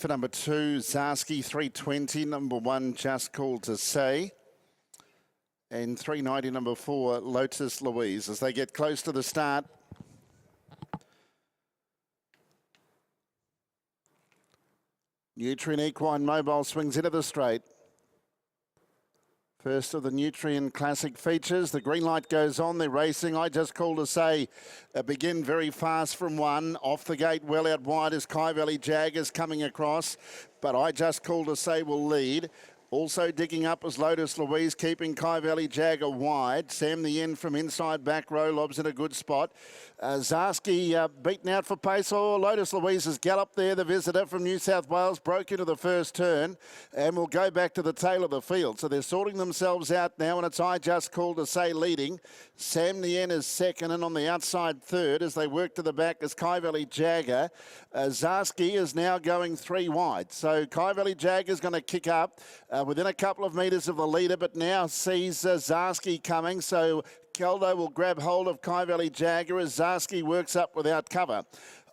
for number 2, Zarski, 320. Number 1, Ijustcalledtosay. And 390, number 4, Lotus, Louise. As they get close to the start, Nutrien Equine Mobile swings into the straight. First of the Nutrien Classic features. The green light goes on. They're racing. Ijustcalledtosay begin very fast from 1. Off the gate, well out wide as Pinevale-CR coming across. But Ijustcalledtosay will lead. Also digging up was Lotus Louise, keeping Pinevale-CR wide. Nien from inside back row, lobs in a good spot. Zarski beaten out for pace. Oh, Lotus Louise has galloped there. The visitor from New South Wales broke into the first turn and will go back to the tail of the field. So they're sorting themselves out now, and it's Ijustcalledtosay leading. Nien is second, and on the outside third as they work to the back is Pinevale-CR. Zarski is now going 3 wide. So Pinevale-CR is going to kick up within a couple of metres of the leader, but now sees Zarski coming. So Caldo will grab hold of Pinevale-CR as Zarski works up without cover.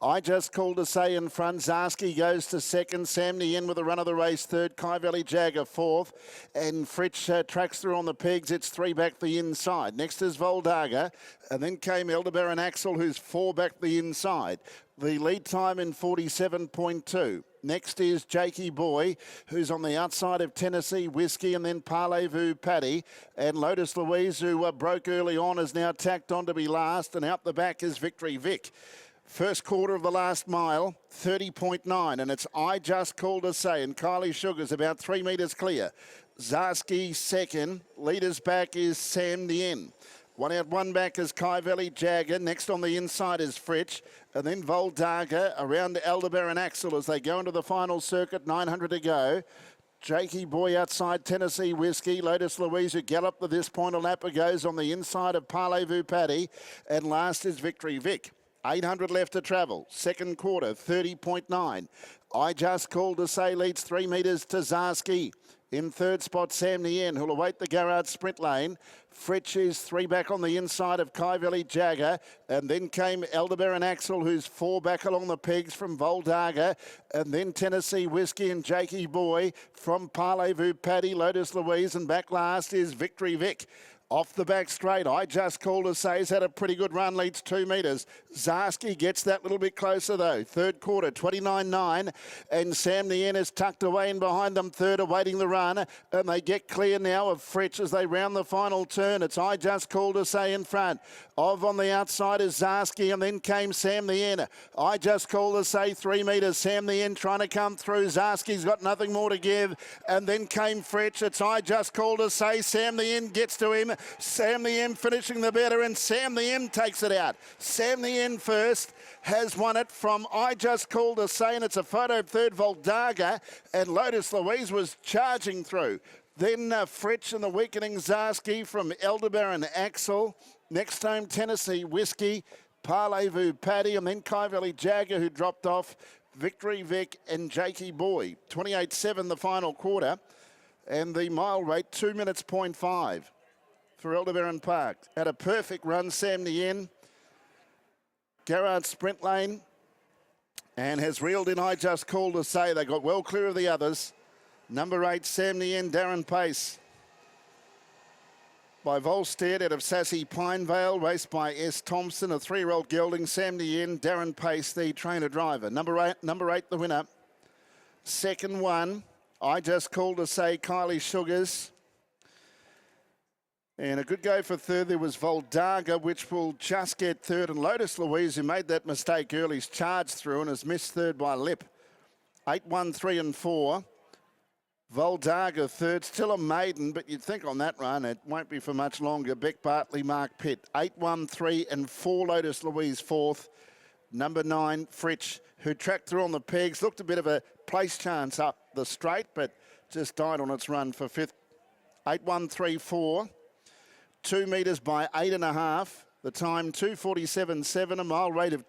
Ijustcalledtosay in front. Zarski goes to second. Nien with the run of the race third. Pinevale-CR fourth. And Fritsch tracks through on the pegs. It's 3 back the inside. Next is Voldagha. And then came Elderberry and Axel, who's 4 back the inside. The lead time in 47.2. Next is Jakey Boy, who's on the outside of Tennessee Whiskey, and then Parlez-Vous Paddy. And Lotus Louise, who broke early on, is now tacked on to be last. And out the back is Victory Vic. First quarter of the last mile, 30.9, and it's Ijustcalledtosay, and Kylie Sugar's about 3 metres clear. Zarski second. Leaders back is Nien. 1 out, 1 back is Pinevale-CR. Next on the inside is Fritsch. And then Voldagha around Elderberry and Axel as they go into the final circuit, 900 to go. Jakey Boy outside Tennessee Whiskey. Lotus Louise, who galloped to this point a lap ago, goes on the inside of Parlez-Vous Paddy. And last is Victory Vic. 800 left to travel. Second quarter, 30.9. Ijustcalledtosay leads 3 metres to Zarski. In third spot, Nien, who'll await the Garrard sprint lane. Fritsch is 3 back on the inside of Pinevale-CR. And then came Elderberry and Axel, who's 4 back along the pegs from Voldagha. And then Tennessee Whiskey and Jakey Boy from Parlez-Vous Paddy, Lotus Louise. And back last is Victory Vic. Off the back straight, Ijustcalledtosay's had a pretty good run, leads 2 metres. Zarski gets that little bit closer though. Third quarter, 29.9, and Nien is tucked away in behind them, third, awaiting the run. And they get clear now of Fritsch as they round the final turn. It's Ijustcalledtosay in front. On the outside is Zarski, and then came Nien. Ijustcalledtosay 3 metres. Nien trying to come through. Zarski's got nothing more to give. And then came Fritsch. It's Ijustcalledtosay. Nien gets to him. Nien finishing the better, and Nien takes it out. Nien first has won it from Ijustcalledtosay, and it's a photo third. Voldagha and Lotus Louise was charging through. Then Fritsch and the weakening Zarski from Elderberry and Axel. Next home, Tennessee Whiskey, Parlez-Vous Paddy, and then Pinevale-CR, who dropped off. Victory Vic and Jakey Boy. 28.7 the final quarter, and the mile rate 2 minutes 0.5 for Elderberry Park. Had a perfect run, Nien. Garrard sprint lane, and has reeled in Ijustcalledtosay. They got well clear of the others. Number 8, Nien, Darren pace by Volstead out of Sassy Pinevale, raced by S. Thompson, a 3-year-old gelding. Nien, Darren pace, the trainer driver. Number eight, the winner. Second one, Ijustcalledtosay, Kylie Sugars. And a good go for third, there was Voldagha, which will just get third. And Lotus Louise, who made that mistake early, has charged through and has missed third by a lip. 8, 1, 3 and 4. Voldagha third, still a maiden, but you'd think on that run it won't be for much longer. Beck Bartley, Mark Pitt. 8, 1, 3 and 4, Lotus Louise fourth. Number 9, Fritsch, who tracked through on the pegs. Looked a bit of a place chance up the straight, but just died on its run for fifth. 8, 1, 3, 4. 2 metres by 8.5. The time 2:47.7, a mile rate of